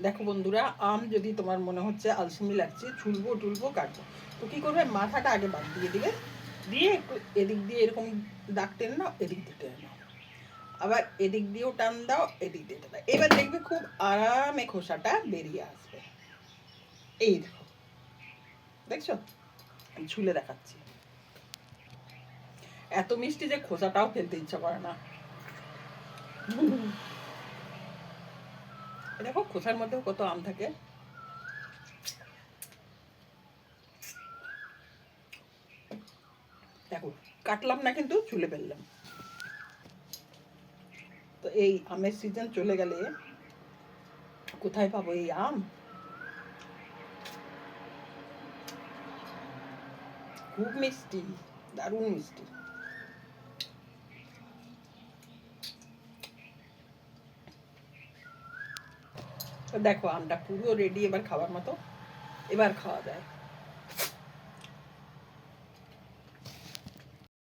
দেখো বন্ধুরা, আম যদি তোমার মনে হচ্ছে আলসেমি লাগছে, ছুলবো টুলবো কাটবো, তো কি করবে, মাথাটা আগে বাদ দিয়ে দিবে, দিয়ে একটু এদিক দিয়ে এরকম দাগ টেনে নাও, এদিক দিয়ে টেনে নাও, আবার এদিক দিয়েও টান দাও, এদিক দিয়ে টান দাও। এবার দেখবে খুব আরামে খোসাটা বেরিয়ে আসবে। এই দেখো, দেখছো, আমি ছুলে দেখাচ্ছি। এত মিষ্টি যে খোসাটাও ফেলতে ইচ্ছা করে না। দেখো খোসার মধ্যেও কত আম থাকে। দেখো, কাটলাম না কিন্তু ছুলে ফেললাম। তো এই আমের সিজন চলে গেলে কোথায় পাবো এই আম? খুব মিষ্টি, দারুণ মিষ্টি। তো দেখো আমটা পুরো রেডি এবার খাওয়ার মতো। এবার খাওয়া যায়।